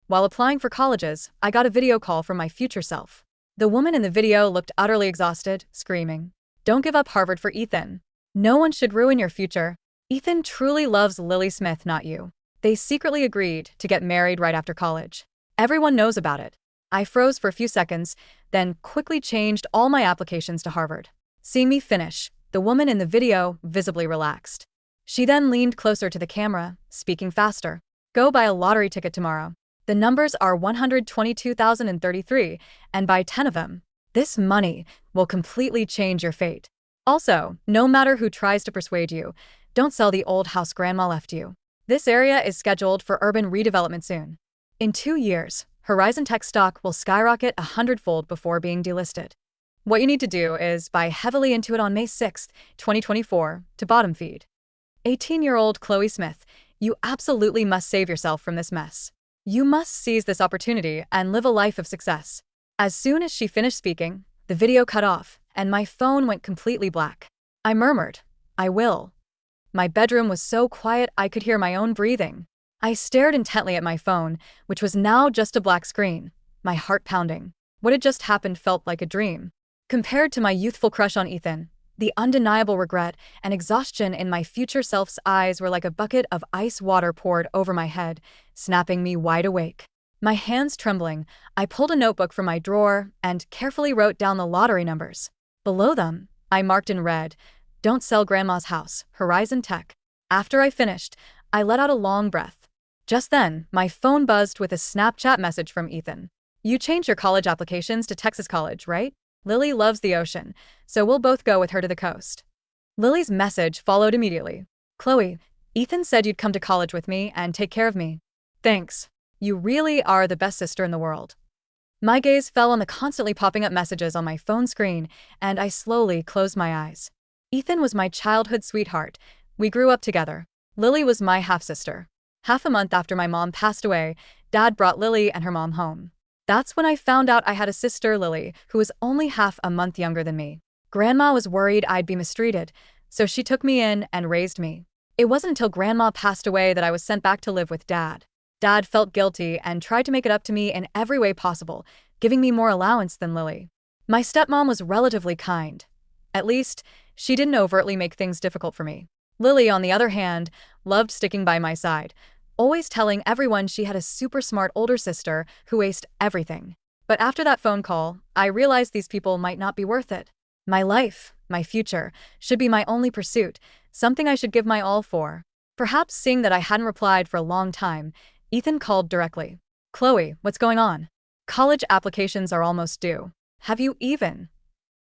While applying for colleges, I got a video call from my future self. The woman in the video looked utterly exhausted, screaming, "Don't give up Harvard for Ethan. No one should ruin your future. Ethan truly loves Lily Smith, not you." They secretly agreed to get married right after college. Everyone knows about it. I froze for a few seconds, then quickly changed all my applications to Harvard. Seeing me finish, the woman in the video visibly relaxed. She then leaned closer to the camera, speaking faster. "Go buy a lottery ticket tomorrow. The numbers are 122,033, and buy 10 of them. This money will completely change your fate. Also, no matter who tries to persuade you, don't sell the old house grandma left you. This area is scheduled for urban redevelopment soon. In 2 years, Horizon Tech stock will skyrocket 100-fold before being delisted. What you need to do is buy heavily into it on May 6, 2024, to bottom feed. 18-year-old Chloe Smith, you absolutely must save yourself from this mess. You must seize this opportunity and live a life of success." As soon as she finished speaking, the video cut off, and my phone went completely black. I murmured, "I will." My bedroom was so quiet I could hear my own breathing. I stared intently at my phone, which was now just a black screen, my heart pounding. What had just happened felt like a dream. Compared to my youthful crush on Ethan, the undeniable regret and exhaustion in my future self's eyes were like a bucket of ice water poured over my head, snapping me wide awake. My hands trembling, I pulled a notebook from my drawer and carefully wrote down the lottery numbers. Below them, I marked in red, "Don't sell Grandma's house, Horizon Tech." After I finished, I let out a long breath. Just then, my phone buzzed with a Snapchat message from Ethan. "You changed your college applications to Texas College, right? Lily loves the ocean, so we'll both go with her to the coast." Lily's message followed immediately. "Chloe, Ethan said you'd come to college with me and take care of me. Thanks. You really are the best sister in the world." My gaze fell on the constantly popping up messages on my phone screen, and I slowly closed my eyes. Ethan was my childhood sweetheart. We grew up together. Lily was my half-sister. Half a month after my mom passed away, Dad brought Lily and her mom home. That's when I found out I had a sister, Lily, who was only half a month younger than me. Grandma was worried I'd be mistreated, so she took me in and raised me. It wasn't until Grandma passed away that I was sent back to live with Dad. Dad felt guilty and tried to make it up to me in every way possible, giving me more allowance than Lily. My stepmom was relatively kind. At least, she didn't overtly make things difficult for me. Lily, on the other hand, loved sticking by my side, always telling everyone she had a super smart older sister who aced everything. But after that phone call, I realized these people might not be worth it. My life, my future, should be my only pursuit, something I should give my all for. Perhaps seeing that I hadn't replied for a long time, Ethan called directly. "Chloe, what's going on? College applications are almost due. Have you even?"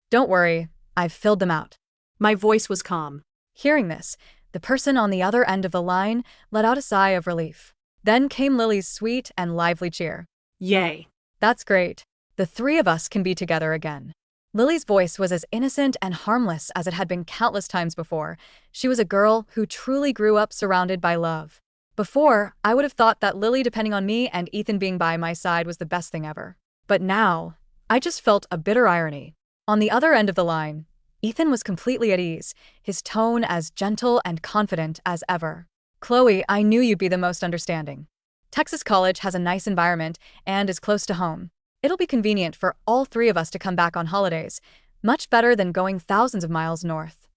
"Don't worry, I've filled them out." My voice was calm. Hearing this, the person on the other end of the line let out a sigh of relief. Then came Lily's sweet and lively cheer. "Yay. "That's great. The three of us can be together again." Lily's voice was as innocent and harmless as it had been countless times before. She was a girl who truly grew up surrounded by love. Before, I would have thought that Lily depending on me and Ethan being by my side was the best thing ever. But now, I just felt a bitter irony. On the other end of the line, Ethan was completely at ease, his tone as gentle and confident as ever. "Chloe, I knew you'd be the most understanding. Texas College has a nice environment and is close to home. It'll be convenient for all three of us to come back on holidays, much better than going thousands of miles north."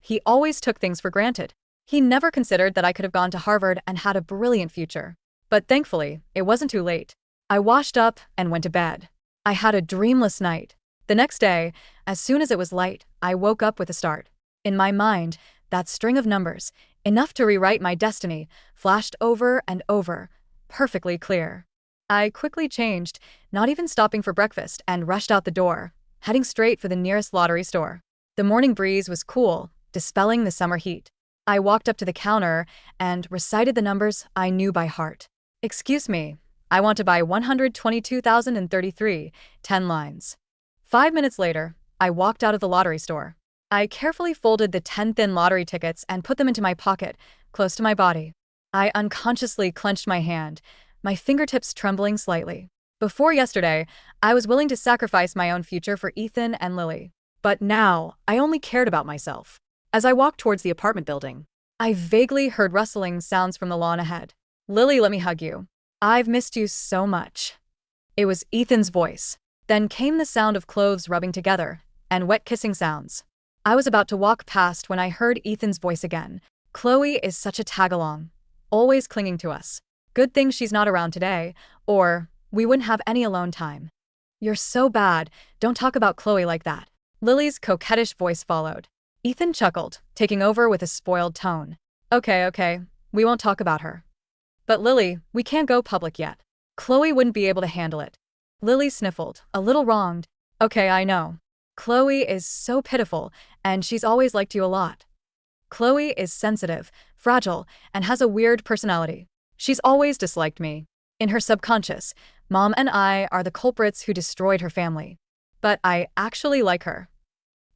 He always took things for granted. He never considered that I could have gone to Harvard and had a brilliant future. But thankfully, it wasn't too late. I washed up and went to bed. I had a dreamless night. The next day, as soon as it was light, I woke up with a start. In my mind, that string of numbers, enough to rewrite my destiny, flashed over and over, perfectly clear. I quickly changed, not even stopping for breakfast, and rushed out the door, heading straight for the nearest lottery store. The morning breeze was cool, dispelling the summer heat. I walked up to the counter and recited the numbers I knew by heart. "Excuse me, I want to buy 122,033, 10 lines." 5 minutes later, I walked out of the lottery store. I carefully folded the 10 thin lottery tickets and put them into my pocket, close to my body. I unconsciously clenched my hand, my fingertips trembling slightly. Before yesterday, I was willing to sacrifice my own future for Ethan and Lily. But now, I only cared about myself. As I walked towards the apartment building, I vaguely heard rustling sounds from the lawn ahead. "Lily, let me hug you." I've missed you so much. It was Ethan's voice. Then came the sound of clothes rubbing together, and wet kissing sounds. I was about to walk past when I heard Ethan's voice again. Chloe is such a tag-along. Always clinging to us. Good thing she's not around today, or we wouldn't have any alone time. You're so bad, don't talk about Chloe like that. Lily's coquettish voice followed. Ethan chuckled, taking over with a spoiled tone. Okay, we won't talk about her. But Lily, we can't go public yet. Chloe wouldn't be able to handle it. Lily sniffled, a little wronged. Okay, I know. Chloe is so pitiful, and she's always liked you a lot. Chloe is sensitive, fragile, and has a weird personality. She's always disliked me. In her subconscious, Mom and I are the culprits who destroyed her family. But I actually like her.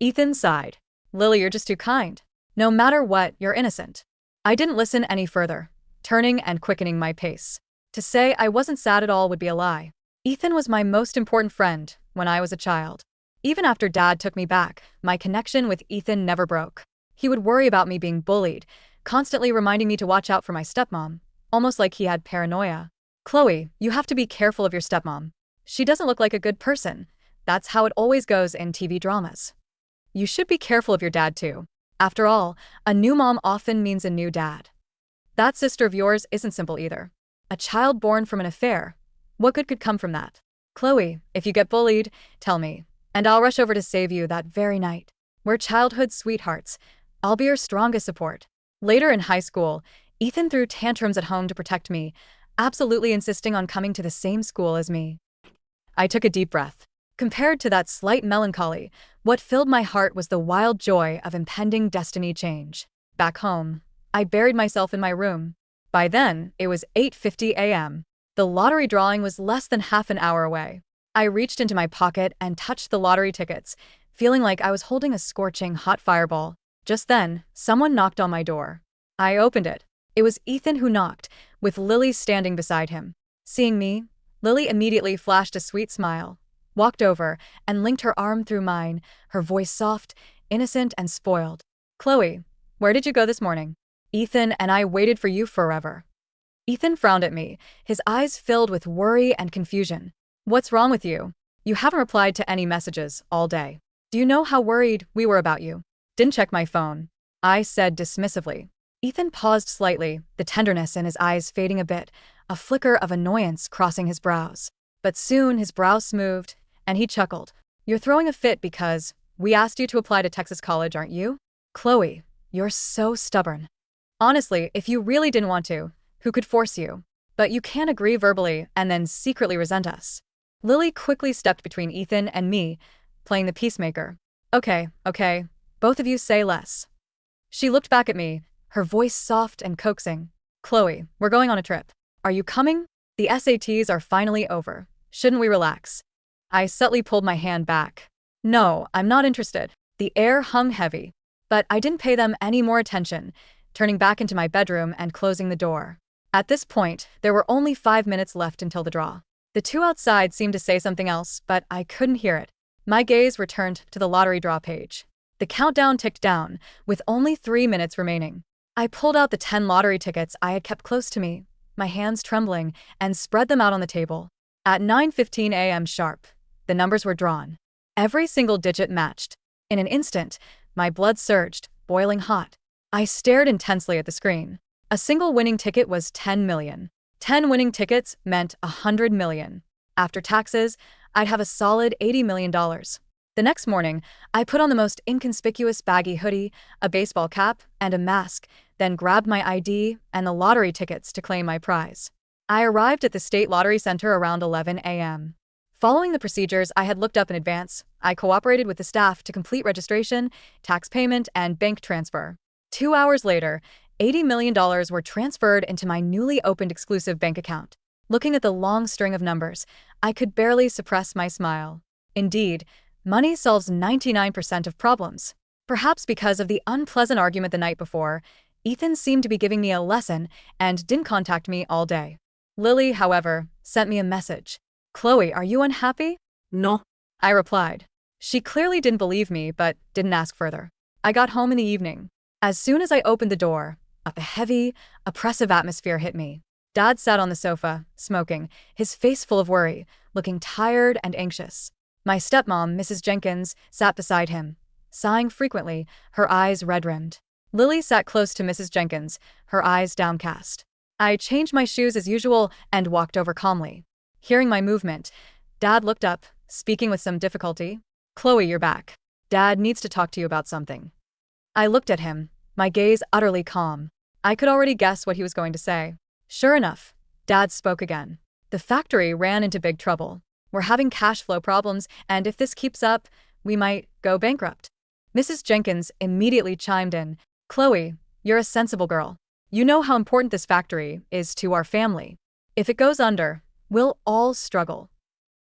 Ethan sighed. Lily, you're just too kind. No matter what, you're innocent. I didn't listen any further, turning and quickening my pace. To say I wasn't sad at all would be a lie. Ethan was my most important friend when I was a child. Even after Dad took me back, my connection with Ethan never broke. He would worry about me being bullied, constantly reminding me to watch out for my stepmom, almost like he had paranoia. Chloe, you have to be careful of your stepmom. She doesn't look like a good person. That's how it always goes in TV dramas. You should be careful of your dad too. After all, a new mom often means a new dad. That sister of yours isn't simple either. A child born from an affair. What good could come from that? Chloe, if you get bullied, tell me, and I'll rush over to save you that very night. We're childhood sweethearts. I'll be your strongest support. Later in high school, Ethan threw tantrums at home to protect me, absolutely insisting on coming to the same school as me. I took a deep breath. Compared to that slight melancholy, what filled my heart was the wild joy of impending destiny change. Back home, I buried myself in my room. By then, it was 8:50 a.m. The lottery drawing was less than half an hour away. I reached into my pocket and touched the lottery tickets, feeling like I was holding a scorching hot fireball. Just then, someone knocked on my door. I opened it. It was Ethan who knocked, with Lily standing beside him. Seeing me, Lily immediately flashed a sweet smile, walked over, and linked her arm through mine, her voice soft, innocent, and spoiled. Chloe, where did you go this morning? Ethan and I waited for you forever. Ethan frowned at me, his eyes filled with worry and confusion. What's wrong with you? You haven't replied to any messages all day. Do you know how worried we were about you? Didn't check my phone, I said dismissively. Ethan paused slightly, the tenderness in his eyes fading a bit, a flicker of annoyance crossing his brows. But soon his brow smoothed, and he chuckled. You're throwing a fit because we asked you to apply to Texas College, aren't you? Chloe, you're so stubborn. Honestly, if you really didn't want to, who could force you? But you can't agree verbally and then secretly resent us. Lily quickly stepped between Ethan and me, playing the peacemaker. Okay, both of you say less. She looked back at me, her voice soft and coaxing. Chloe, we're going on a trip. Are you coming? The SATs are finally over. Shouldn't we relax? I subtly pulled my hand back. No, I'm not interested. The air hung heavy. But I didn't pay them any more attention, turning back into my bedroom and closing the door. At this point, there were only 5 minutes left until the draw. The two outside seemed to say something else, but I couldn't hear it. My gaze returned to the lottery draw page. The countdown ticked down, with only 3 minutes remaining. I pulled out the 10 lottery tickets I had kept close to me, my hands trembling, and spread them out on the table. At 9:15 a.m. sharp, the numbers were drawn. Every single digit matched. In an instant, my blood surged, boiling hot. I stared intensely at the screen. A single winning ticket was 10 million. 10 winning tickets meant 100 million. After taxes, I'd have a solid $80 million. The next morning, I put on the most inconspicuous baggy hoodie, a baseball cap, and a mask, then grabbed my ID and the lottery tickets to claim my prize. I arrived at the state lottery center around 11 a.m. Following the procedures I had looked up in advance, I cooperated with the staff to complete registration, tax payment, and bank transfer. 2 hours later, $80 million were transferred into my newly opened exclusive bank account. Looking at the long string of numbers, I could barely suppress my smile. Indeed, money solves 99% of problems. Perhaps because of the unpleasant argument the night before, Ethan seemed to be giving me a lesson and didn't contact me all day. Lily, however, sent me a message. Chloe, are you unhappy? No. I replied. She clearly didn't believe me, but didn't ask further. I got home in the evening. As soon as I opened the door, a heavy, oppressive atmosphere hit me. Dad sat on the sofa, smoking, his face full of worry, looking tired and anxious. My stepmom, Mrs. Jenkins, sat beside him, sighing frequently, her eyes red-rimmed. Lily sat close to Mrs. Jenkins, her eyes downcast. I changed my shoes as usual and walked over calmly. Hearing my movement, Dad looked up, speaking with some difficulty. "Chloe, you're back. Dad needs to talk to you about something." I looked at him, my gaze utterly calm. I could already guess what he was going to say. Sure enough, Dad spoke again. "The factory ran into big trouble. We're having cash flow problems, and if this keeps up, we might go bankrupt." Mrs. Jenkins immediately chimed in. "Chloe, you're a sensible girl. You know how important this factory is to our family. If it goes under, we'll all struggle.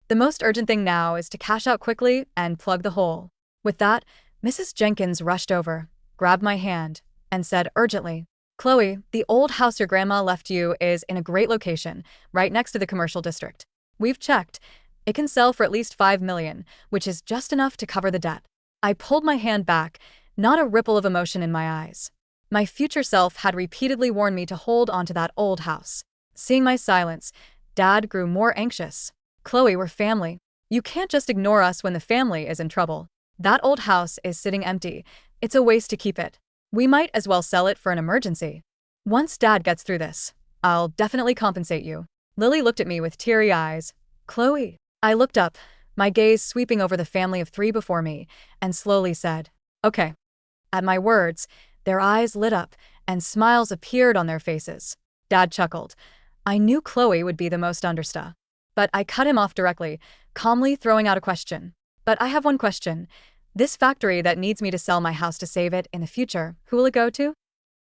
The most urgent thing now is to cash out quickly and plug the hole." With that, Mrs. Jenkins rushed over, grabbed my hand, and said urgently, "Chloe, the old house your grandma left you is in a great location, right next to the commercial district. We've checked. It can sell for at least $5 million, which is just enough to cover the debt." I pulled my hand back, not a ripple of emotion in my eyes. My future self had repeatedly warned me to hold onto that old house. Seeing my silence, Dad grew more anxious. "Chloe, we're family. You can't just ignore us when the family is in trouble. That old house is sitting empty. It's a waste to keep it. We might as well sell it for an emergency. Once Dad gets through this, I'll definitely compensate you." Lily looked at me with teary eyes. "Chloe." I looked up, my gaze sweeping over the family of 3 before me, and slowly said, "Okay." At my words, their eyes lit up, and smiles appeared on their faces. Dad chuckled. I knew Chloe would be the most understa. But I cut him off directly, calmly throwing out a question. "But I have one question. This factory that needs me to sell my house to save it in the future, who will it go to?"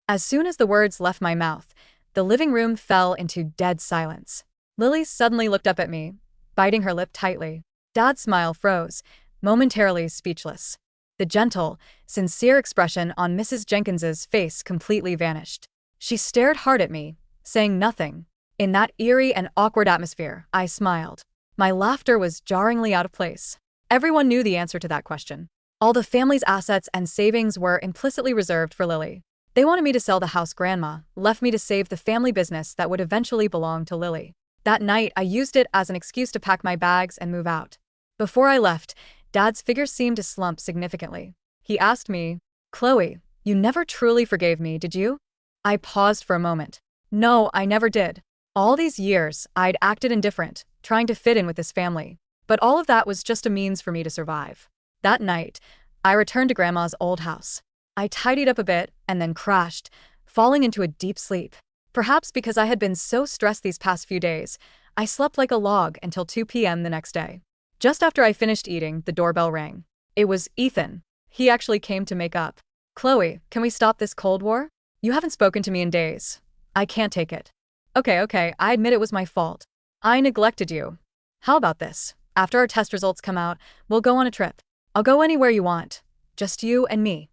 As soon as the words left my mouth, the living room fell into dead silence. Lily suddenly looked up at me, biting her lip tightly. Dad's smile froze, momentarily speechless. The gentle, sincere expression on Mrs. Jenkins's face completely vanished. She stared hard at me, saying nothing. In that eerie and awkward atmosphere, I smiled. My laughter was jarringly out of place. Everyone knew the answer to that question. All the family's assets and savings were implicitly reserved for Lily. They wanted me to sell the house Grandma left me to save the family business that would eventually belong to Lily. That night, I used it as an excuse to pack my bags and move out. Before I left, Dad's figure seemed to slump significantly. He asked me, "Chloe, you never truly forgave me, did you?" I paused for a moment. No, I never did. All these years, I'd acted indifferent, trying to fit in with this family. But all of that was just a means for me to survive. That night, I returned to Grandma's old house. I tidied up a bit and then crashed, falling into a deep sleep. Perhaps because I had been so stressed these past few days, I slept like a log until 2 p.m. the next day. Just after I finished eating, the doorbell rang. It was Ethan. He actually came to make up. "Chloe, can we stop this Cold War? You haven't spoken to me in days. I can't take it." Okay, I admit it was my fault. I neglected you. How about this? After our test results come out, we'll go on a trip. I'll go anywhere you want. Just you and me."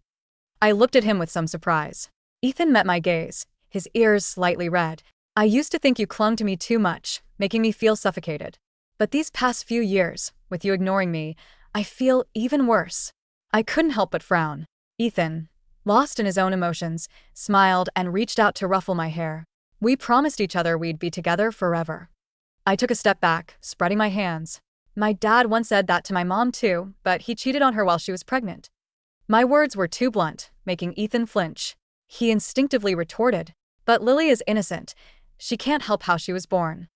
I looked at him with some surprise. Ethan met my gaze, his ears slightly red. "I used to think you clung to me too much, making me feel suffocated. But these past few years, with you ignoring me, I feel even worse." I couldn't help but frown. Ethan, lost in his own emotions, smiled and reached out to ruffle my hair. "We promised each other we'd be together forever." I took a step back, spreading my hands. "My dad once said that to my mom too, but he cheated on her while she was pregnant." My words were too blunt, making Ethan flinch. He instinctively retorted, "But Lily is innocent. She can't help how she was born."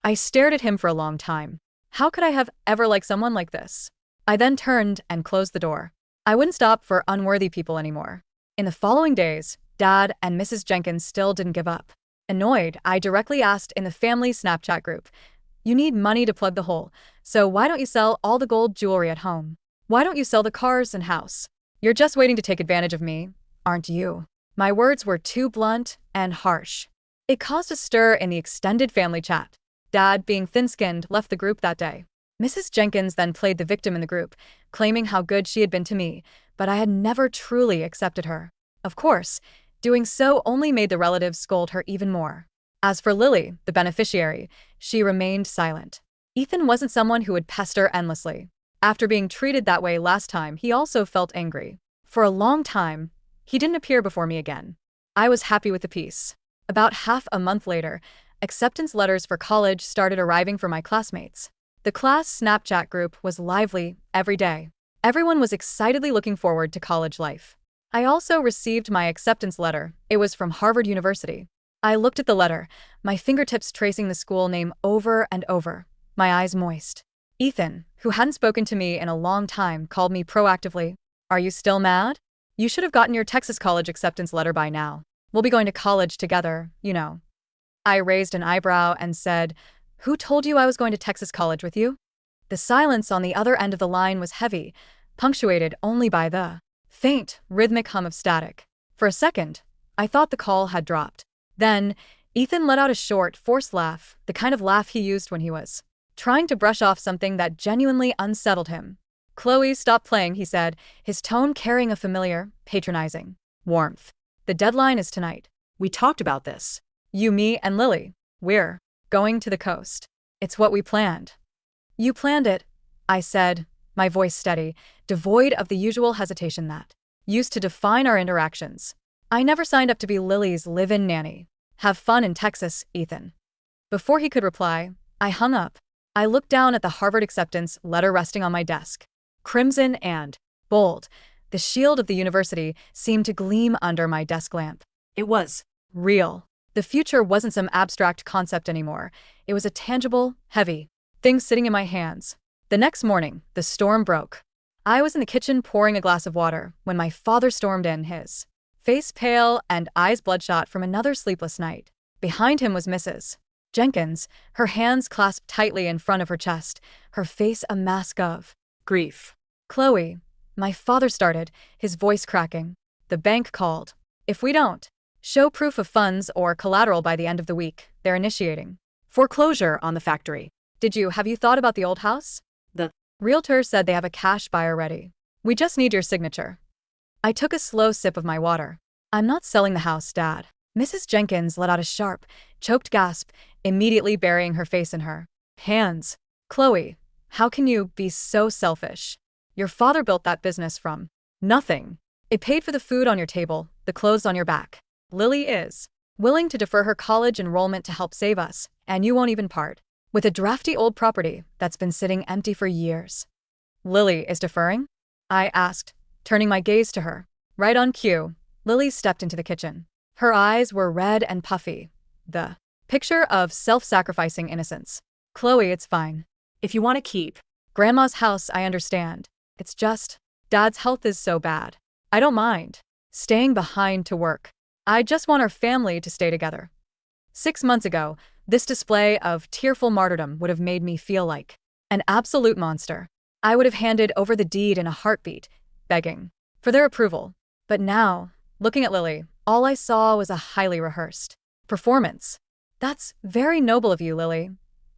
I stared at him for a long time. How could I have ever liked someone like this? I then turned and closed the door. I wouldn't stop for unworthy people anymore. In the following days, Dad and Mrs. Jenkins still didn't give up. Annoyed, I directly asked in the family Snapchat group, "You need money to plug the hole, so why don't you sell all the gold jewelry at home? Why don't you sell the cars and house? You're just waiting to take advantage of me, aren't you?" My words were too blunt and harsh. It caused a stir in the extended family chat. Dad, being thin-skinned, left the group that day. Mrs. Jenkins then played the victim in the group, claiming how good she had been to me, but I had never truly accepted her. Of course, doing so only made the relatives scold her even more. As for Lily, the beneficiary, she remained silent. Ethan wasn't someone who would pester endlessly. After being treated that way last time, he also felt angry. For a long time, he didn't appear before me again. I was happy with the peace. About half a month later, Acceptance letters for college started arriving for my classmates. The class Snapchat group was lively every day. Everyone was excitedly looking forward to college life. I also received my acceptance letter. It was from Harvard University. I looked at the letter, my fingertips tracing the school name over and over, my eyes moist. Ethan, who hadn't spoken to me in a long time, called me proactively. "Are you still mad? You should have gotten your Texas college acceptance letter by now. We'll be going to college together, you know." I raised an eyebrow and said, "Who told you I was going to Texas college with you?" The silence on the other end of the line was heavy, punctuated only by the faint, rhythmic hum of static. For a second, I thought the call had dropped. Then, Ethan let out a short, forced laugh, the kind of laugh he used when he was trying to brush off something that genuinely unsettled him. "Chloe, stop playing," he said, his tone carrying a familiar, patronizing warmth. "The deadline is tonight. We talked about this. You, me, and Lily. We're going to the coast. It's what we planned." "You planned it," I said, my voice steady, devoid of the usual hesitation that used to define our interactions. "I never signed up to be Lily's live-in nanny. Have fun in Texas, Ethan." Before he could reply, I hung up. I looked down at the Harvard acceptance letter resting on my desk. Crimson and bold, the shield of the university seemed to gleam under my desk lamp. It was Real. The future wasn't some abstract concept anymore. It was a tangible, heavy thing sitting in my hands. The next morning, the storm broke. I was in the kitchen pouring a glass of water when my father stormed in, his face pale and eyes bloodshot from another sleepless night. Behind him was Mrs. Jenkins, her hands clasped tightly in front of her chest, her face a mask of grief. "Chloe," my father started, his voice cracking. "The bank called. If we don't show proof of funds or collateral by the end of the week, they're initiating Foreclosure on the factory. Have you thought about the old house? The Realtor said they have a cash buyer ready. We just need your signature." I took a slow sip of my water. "I'm not selling the house, Dad." Mrs. Jenkins let out a sharp, choked gasp, immediately burying her face in her hands. "Chloe, how can you be so selfish? Your father built that business from nothing. It paid for the food on your table, the clothes on your back. Lily is willing to defer her college enrollment to help save us, and you won't even part with a drafty old property that's been sitting empty for years." "Lily is deferring?" I asked, turning my gaze to her. Right on cue, Lily stepped into the kitchen. Her eyes were red and puffy, the picture of self-sacrificing innocence. "Chloe, it's fine. If you want to keep Grandma's house, I understand. It's just, Dad's health is so bad. I don't mind staying behind to work. I just want our family to stay together." 6 months ago, this display of tearful martyrdom would have made me feel like an absolute monster. I would have handed over the deed in a heartbeat, begging for their approval. But now, looking at Lily, all I saw was a highly rehearsed performance. "That's very noble of you, Lily,"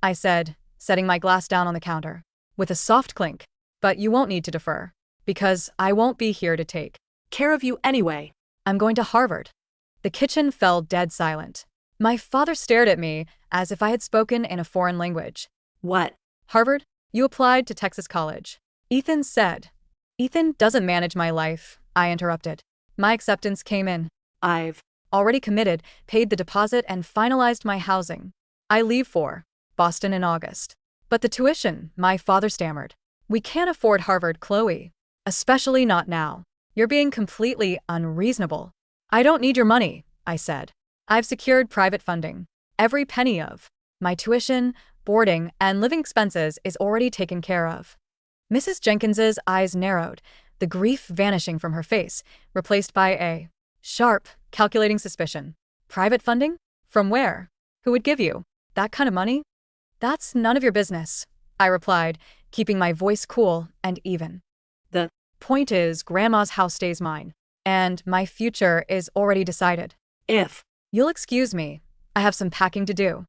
I said, setting my glass down on the counter with a soft clink. "But you won't need to defer, because I won't be here to take care of you anyway. I'm going to Harvard." The kitchen fell dead silent. My father stared at me as if I had spoken in a foreign language. "What?" "Harvard? You applied to Texas college," Ethan said. "Ethan doesn't manage my life," I interrupted. "My acceptance came in. I've already committed, paid the deposit, and finalized my housing. I leave for Boston in August." "But the tuition," my father stammered. "We can't afford Harvard, Chloe. Especially not now. You're being completely unreasonable." "I don't need your money," I said. "I've secured private funding. Every penny of my tuition, boarding, and living expenses is already taken care of." Mrs. Jenkins's eyes narrowed, the grief vanishing from her face, replaced by a sharp, calculating suspicion. "Private funding? From where? Who would give you that kind of money?" "That's none of your business," I replied, keeping my voice cool and even. "The point is, Grandma's house stays mine, and my future is already decided. If you'll excuse me, I have some packing to do."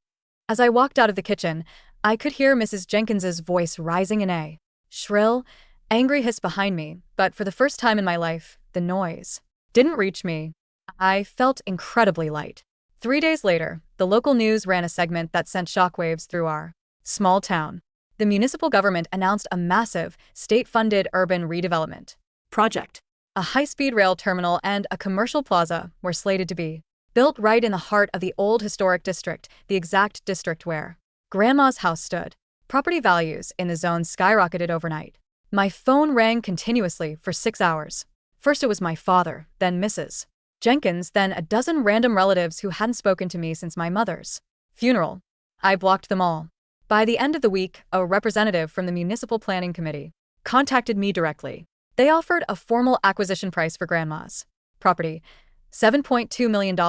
As I walked out of the kitchen, I could hear Mrs. Jenkins's voice rising in a shrill, angry hiss behind me, but for the first time in my life, the noise didn't reach me. I felt incredibly light. 3 days later, the local news ran a segment that sent shockwaves through our small town. The municipal government announced a massive, state-funded urban redevelopment project. A high-speed rail terminal and a commercial plaza were slated to be built right in the heart of the old historic district, the exact district where Grandma's house stood. Property values in the zone skyrocketed overnight. My phone rang continuously for 6 hours. First it was my father, then Mrs. Jenkins, then a dozen random relatives who hadn't spoken to me since my mother's funeral. I blocked them all. By the end of the week, a representative from the Municipal Planning Committee contacted me directly. They offered a formal acquisition price for Grandma's property, $7.2 million,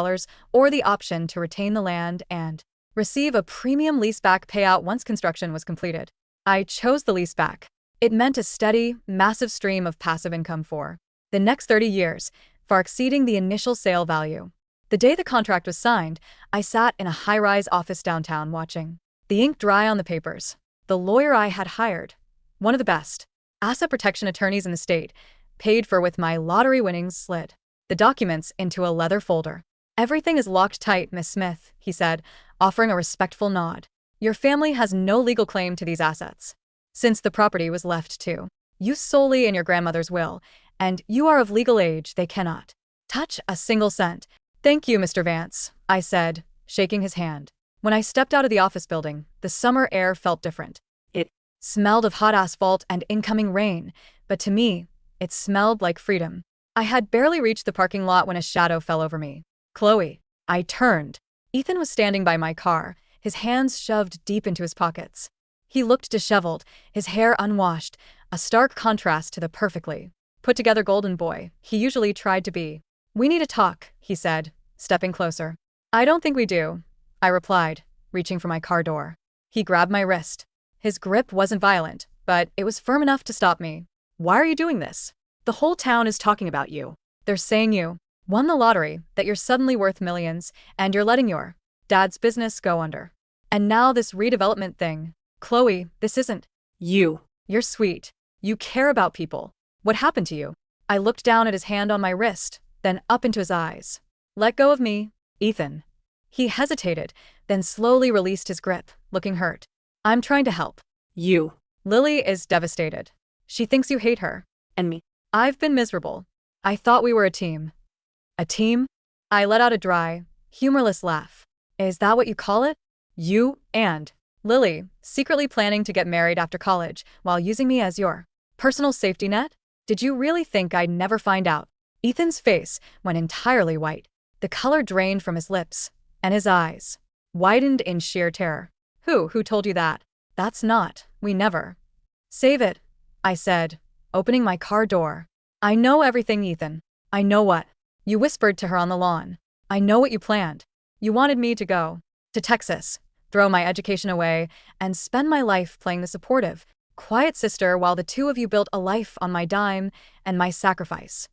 or the option to retain the land and receive a premium leaseback payout once construction was completed. I chose the leaseback. It meant a steady, massive stream of passive income for the next 30 years, far exceeding the initial sale value. The day the contract was signed, I sat in a high-rise office downtown watching the ink dry on the papers. The lawyer I had hired, one of the best asset protection attorneys in the state, paid for with my lottery winnings, slid the documents into a leather folder. "Everything is locked tight, Miss Smith," he said, offering a respectful nod. "Your family has no legal claim to these assets, since the property was left to you solely in your grandmother's will, and you are of legal age. They cannot touch a single cent." "Thank you, Mr. Vance," I said, shaking his hand. When I stepped out of the office building, the summer air felt different. It smelled of hot asphalt and incoming rain, but to me, it smelled like freedom. I had barely reached the parking lot when a shadow fell over me. "Chloe." I turned. Ethan was standing by my car, his hands shoved deep into his pockets. He looked disheveled, his hair unwashed, a stark contrast to the perfectly put-together golden boy he usually tried to be. "We need to talk," he said, stepping closer. "I don't think we do," I replied, reaching for my car door. He grabbed my wrist. His grip wasn't violent, but it was firm enough to stop me. "Why are you doing this? The whole town is talking about you. They're saying you won the lottery, that you're suddenly worth millions, and you're letting your dad's business go under. And now this redevelopment thing. Chloe, this isn't you. You're sweet. You care about people. What happened to you?" I looked down at his hand on my wrist, then up into his eyes. "Let go of me, Ethan." He hesitated, then slowly released his grip, looking hurt. "I'm trying to help you. Lily is devastated. She thinks you hate her. And me. I've been miserable. I thought we were a team." "A team?" I let out a dry, humorless laugh. "Is that what you call it? You and Lily secretly planning to get married after college while using me as your personal safety net? Did you really think I'd never find out?" Ethan's face went entirely white. The color drained from his lips, and his eyes widened in sheer terror. Who told you that?" "That's not, we never." "Save it," I said, opening my car door. "I know everything, Ethan. I know what you whispered to her on the lawn. I know what you planned. You wanted me to go to Texas, throw my education away, and spend my life playing the supportive, quiet sister while the two of you built a life on my dime and my sacrifice."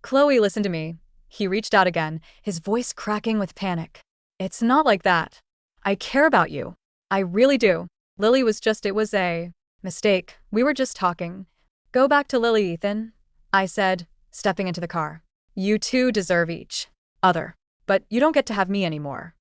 "Chloe, listen to me." He reached out again, his voice cracking with panic. "It's not like that. I care about you. I really do. Lily was it was a mistake. We were just talking." "Go back to Lily, Ethan," I said, stepping into the car. "You two deserve each other, but you don't get to have me anymore."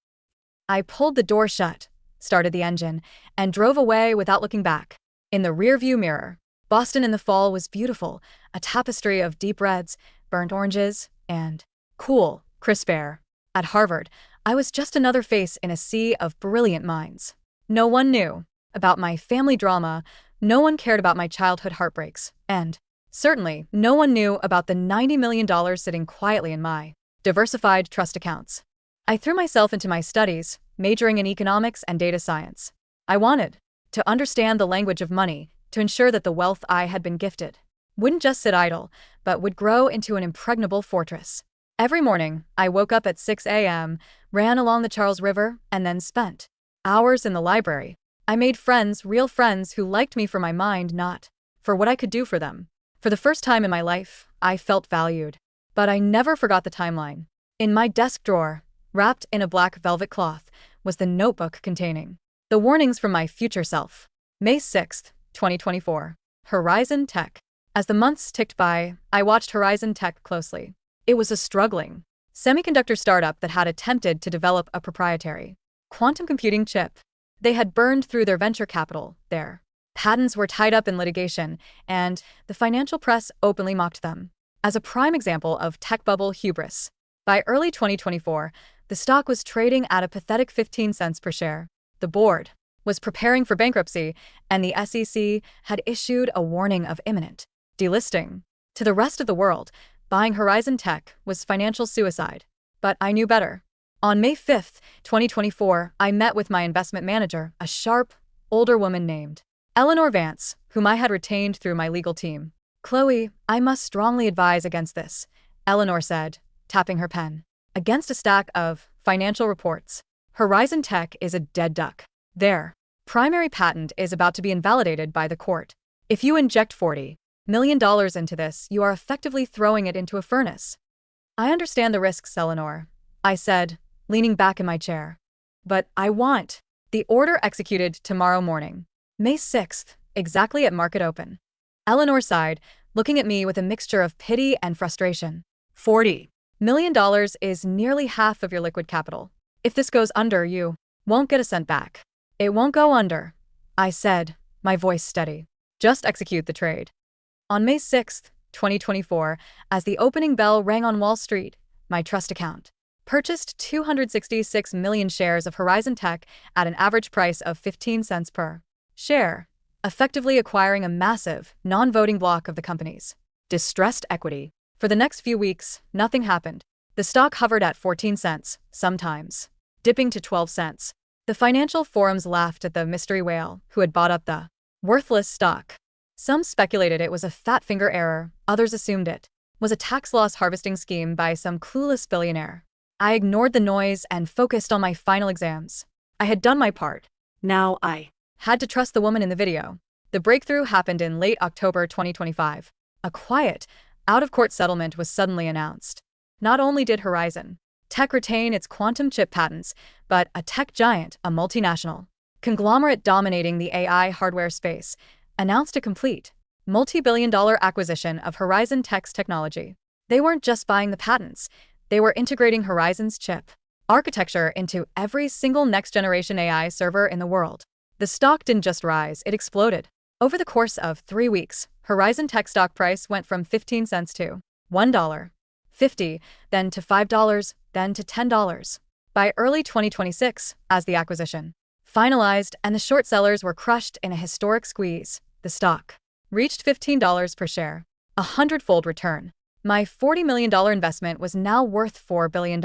I pulled the door shut, started the engine, and drove away without looking back. In the rearview mirror, Boston in the fall was beautiful, a tapestry of deep reds, burnt oranges, and cool, crisp air. At Harvard, I was just another face in a sea of brilliant minds. No one knew about my family drama, no one cared about my childhood heartbreaks, and certainly no one knew about the $90 million sitting quietly in my diversified trust accounts. I threw myself into my studies, majoring in economics and data science. I wanted to understand the language of money, to ensure that the wealth I had been gifted wouldn't just sit idle, but would grow into an impregnable fortress. Every morning, I woke up at 6 a.m., ran along the Charles River, and then spent hours in the library. I made friends, real friends who liked me for my mind, not for what I could do for them. For the first time in my life, I felt valued. But I never forgot the timeline. In my desk drawer, wrapped in a black velvet cloth, was the notebook containing the warnings from my future self. May 6, 2024. Horizon Tech. As the months ticked by, I watched Horizon Tech closely. It was a struggling semiconductor startup that had attempted to develop a proprietary quantum computing chip. They had burned through their venture capital, their patents were tied up in litigation, and the financial press openly mocked them. As a prime example of tech bubble hubris, by early 2024, The stock was trading at a pathetic 15 cents per share. The board was preparing for bankruptcy, and the SEC had issued a warning of imminent delisting. To the rest of the world, buying Horizon Tech was financial suicide. But I knew better. On May 5th, 2024, I met with my investment manager, a sharp, older woman named Eleanor Vance, whom I had retained through my legal team. "Chloe, I must strongly advise against this," Eleanor said, tapping her pen. "Against a stack of financial reports. Horizon Tech is a dead duck. Their primary patent is about to be invalidated by the court. If you inject $40 million into this, you are effectively throwing it into a furnace." "I understand the risks, Eleanor," I said, leaning back in my chair. "But I want the order executed tomorrow morning, May 6th, exactly at market open." Eleanor sighed, looking at me with a mixture of pity and frustration. $40 million is nearly half of your liquid capital. If this goes under, you won't get a cent back. "It won't go under," I said, my voice steady. "Just execute the trade." On May 6th, 2024, as the opening bell rang on Wall Street, my trust account purchased 266 million shares of Horizon Tech at an average price of 15 cents per share, effectively acquiring a massive, non-voting block of the company's distressed equity. For the next few weeks, nothing happened. The stock hovered at 14 cents, sometimes dipping to 12 cents. The financial forums laughed at the mystery whale who had bought up the worthless stock. Some speculated it was a fat finger error, others assumed it was a tax loss harvesting scheme by some clueless billionaire. I ignored the noise and focused on my final exams. I had done my part. Now I Had to trust the woman in the video. The breakthrough happened in late October 2025. A quiet, out-of-court settlement was suddenly announced. Not only did Horizon Tech retain its quantum chip patents, but a tech giant, a multinational conglomerate dominating the AI hardware space, announced a complete, multi-billion-dollar acquisition of Horizon Tech's technology. They weren't just buying the patents, they were integrating Horizon's chip architecture into every single next-generation AI server in the world. The stock didn't just rise, it exploded. Over the course of 3 weeks, Horizon Tech stock price went from 15 cents to $1.50, then to $5, then to $10. By early 2026, as the acquisition finalized and the short sellers were crushed in a historic squeeze, the stock reached $15 per share, a hundredfold return. My $40 million investment was now worth $4 billion.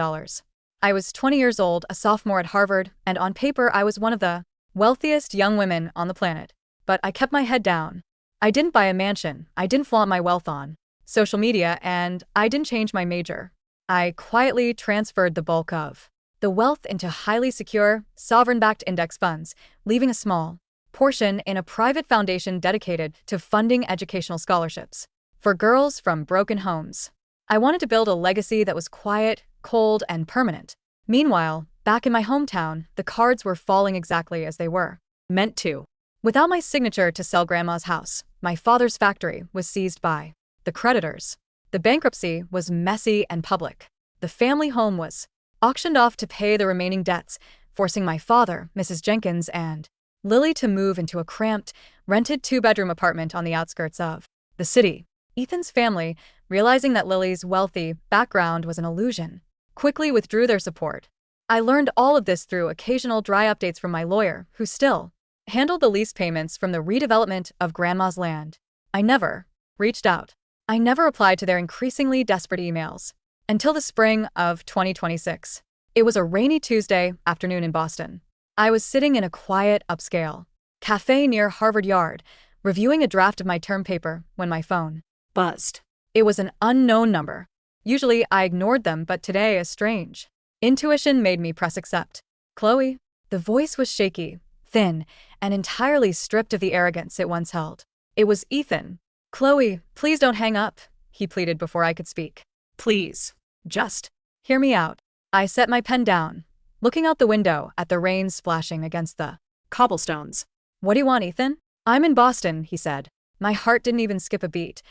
I was 20 years old, a sophomore at Harvard, and on paper I was one of the wealthiest young women on the planet. But I kept my head down. I didn't buy a mansion, I didn't flaunt my wealth on social media, and I didn't change my major. I quietly transferred the bulk of the wealth into highly secure, sovereign-backed index funds, leaving a small portion in a private foundation dedicated to funding educational scholarships for girls from broken homes. I wanted to build a legacy that was quiet, cold, and permanent. Meanwhile, back in my hometown, the cards were falling exactly as they were meant to. Without my signature to sell Grandma's house, my father's factory was seized by the creditors. The bankruptcy was messy and public. The family home was auctioned off to pay the remaining debts, forcing my father, Mrs. Jenkins, and Lily to move into a cramped, rented 2-bedroom apartment on the outskirts of the city. Ethan's family, realizing that Lily's wealthy background was an illusion, quickly withdrew their support. I learned all of this through occasional dry updates from my lawyer, who still handled the lease payments from the redevelopment of Grandma's land. I never reached out. I never replied to their increasingly desperate emails. Until the spring of 2026. It was a rainy Tuesday afternoon in Boston. I was sitting in a quiet, upscale cafe near Harvard Yard, reviewing a draft of my term paper, when my phone buzzed. It was an unknown number. Usually I ignored them, but today a strange intuition made me press accept. "Chloe?" The voice was shaky, thin, and entirely stripped of the arrogance it once held. It was Ethan. "Chloe, please don't hang up," he pleaded before I could speak. Please, just hear me out. I set my pen down, looking out the window at the rain splashing against the cobblestones. "What do you want, Ethan?" "I'm in Boston," he said. My heart didn't even skip a beat.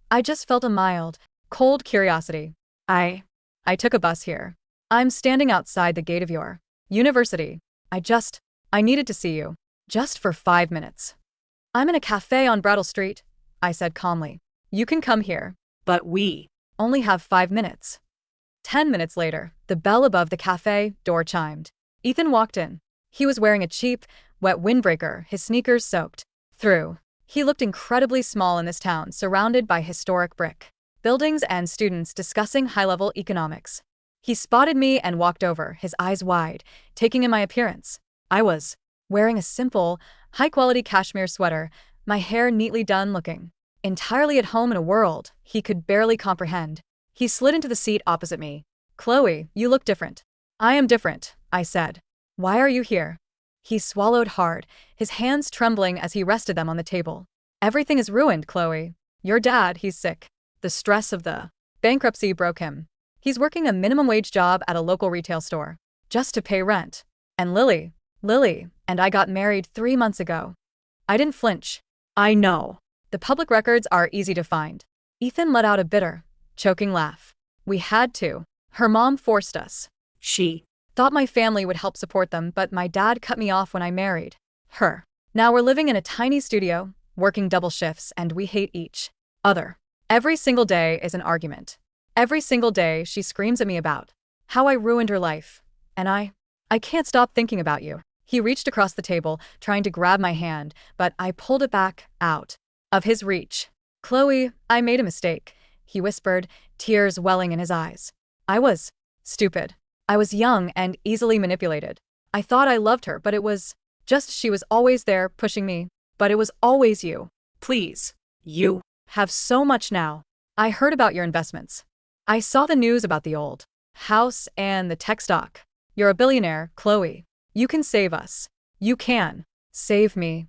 I just felt a mild, cold curiosity. I took a bus here. I'm standing outside the gate of your university. I needed to see you. Just for 5 minutes. "I'm in a cafe on Brattle Street," I said calmly. "You can come here." But we "Only have 5 minutes." 10 minutes later, the bell above the cafe door chimed. Ethan walked in. He was wearing a cheap, wet windbreaker, his sneakers soaked through. He looked incredibly small in this town, surrounded by historic brick buildings and students discussing high-level economics. He spotted me and walked over, his eyes wide, taking in my appearance. I was wearing a simple, high-quality cashmere sweater, my hair neatly done, looking entirely at home in a world he could barely comprehend. He slid into the seat opposite me. "Chloe, you look different." "I am different," I said. "Why are you here?" He swallowed hard, his hands trembling as he rested them on the table. "Everything is ruined, Chloe. Your dad, he's sick. The stress of the bankruptcy broke him. He's working a minimum wage job at a local retail store, just to pay rent. And Lily, and I got married 3 months ago." I didn't flinch. "I know. The public records are easy to find." Ethan let out a bitter, choking laugh. "We had to. Her mom forced us. She thought my family would help support them, but my dad cut me off when I married her. Now we're living in a tiny studio, working double shifts, and we hate each other. Every single day is an argument. Every single day she screams at me about how I ruined her life. And I can't stop thinking about you." He reached across the table, trying to grab my hand, but I pulled it back, out of his reach. "Chloe, I made a mistake," he whispered, tears welling in his eyes. "I was stupid. I was young and easily manipulated. I thought I loved her, but it was just she was always there, pushing me. But it was always you. Please. You have so much now. I heard about your investments. I saw the news about the old house and the tech stock. You're a billionaire, Chloe. You can save us. You can save me."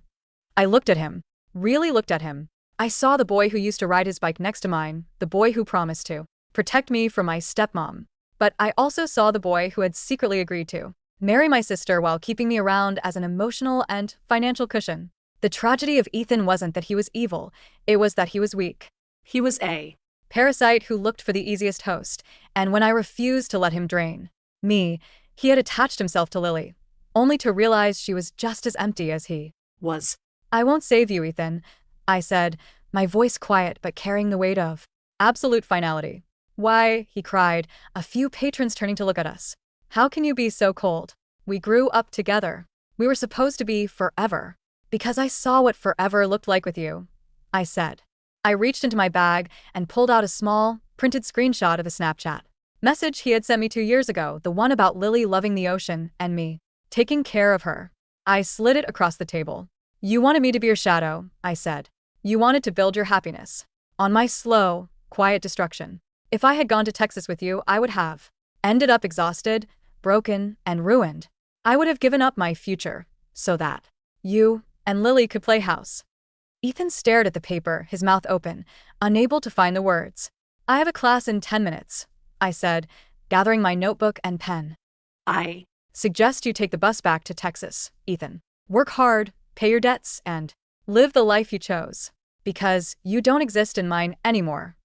I looked at him, really looked at him. I saw the boy who used to ride his bike next to mine, the boy who promised to protect me from my stepmom. But I also saw the boy who had secretly agreed to marry my sister while keeping me around as an emotional and financial cushion. The tragedy of Ethan wasn't that he was evil, it was that he was weak. He was a parasite who looked for the easiest host, and when I refused to let him drain me, he had attached himself to Lily, only to realize she was just as empty as he was. "I won't save you, Ethan," I said, my voice quiet but carrying the weight of absolute finality. "Why," he cried, a few patrons turning to look at us. "How can you be so cold? We grew up together. We were supposed to be forever." "Because I saw what forever looked like with you," I said. I reached into my bag and pulled out a small, printed screenshot of a Snapchat message he had sent me 2 years ago, the one about Lily loving the ocean and me taking care of her. I slid it across the table. "You wanted me to be your shadow," I said. "You wanted to build your happiness on my slow, quiet destruction. If I had gone to Texas with you, I would have ended up exhausted, broken, and ruined. I would have given up my future so that you and Lily could play house." Ethan stared at the paper, his mouth open, unable to find the words. "I have a class in 10 minutes, I said, gathering my notebook and pen. "I suggest you take the bus back to Texas, Ethan. Work hard, pay your debts, and live the life you chose. Because you don't exist in mine anymore."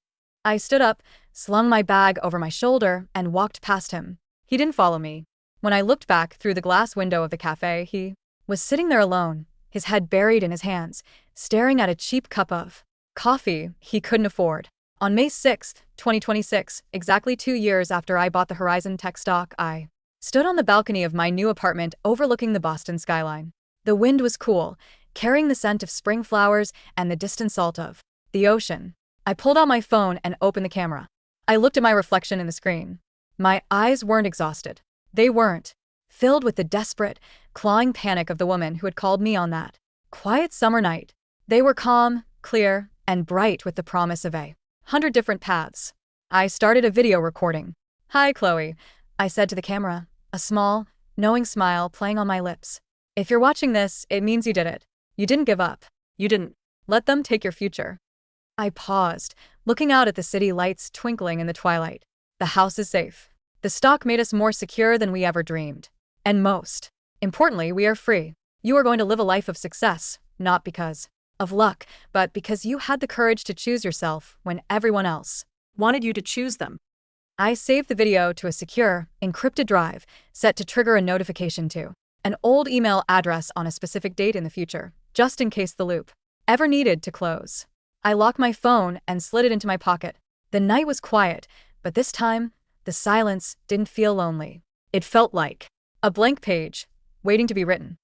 I stood up, slung my bag over my shoulder, and walked past him. He didn't follow me. When I looked back through the glass window of the cafe, he was sitting there alone, his head buried in his hands, staring at a cheap cup of coffee he couldn't afford. On May 6, 2026, exactly 2 years after I bought the Horizon Tech stock, I stood on the balcony of my new apartment overlooking the Boston skyline. The wind was cool, carrying the scent of spring flowers and the distant salt of the ocean. I pulled out my phone and opened the camera. I looked at my reflection in the screen. My eyes weren't exhausted. They weren't filled with the desperate, clawing panic of the woman who had called me on that quiet summer night. They were calm, clear, and bright with the promise of 100 different paths. I started a video recording. "Hi, Chloe," I said to the camera, a small, knowing smile playing on my lips. "If you're watching this, it means you did it. You didn't give up. You didn't let them take your future." I paused, looking out at the city lights twinkling in the twilight. The house is safe. The stock made us more secure than we ever dreamed. And most importantly, we are free. You are going to live a life of success, not because of luck, but because you had the courage to choose yourself when everyone else wanted you to choose them. I saved the video to a secure, encrypted drive, set to trigger a notification to an old email address on a specific date in the future, just in case the loop ever needed to close. I locked my phone and slid it into my pocket. The night was quiet, but this time, The silence didn't feel lonely. It felt like a blank page, waiting to be written.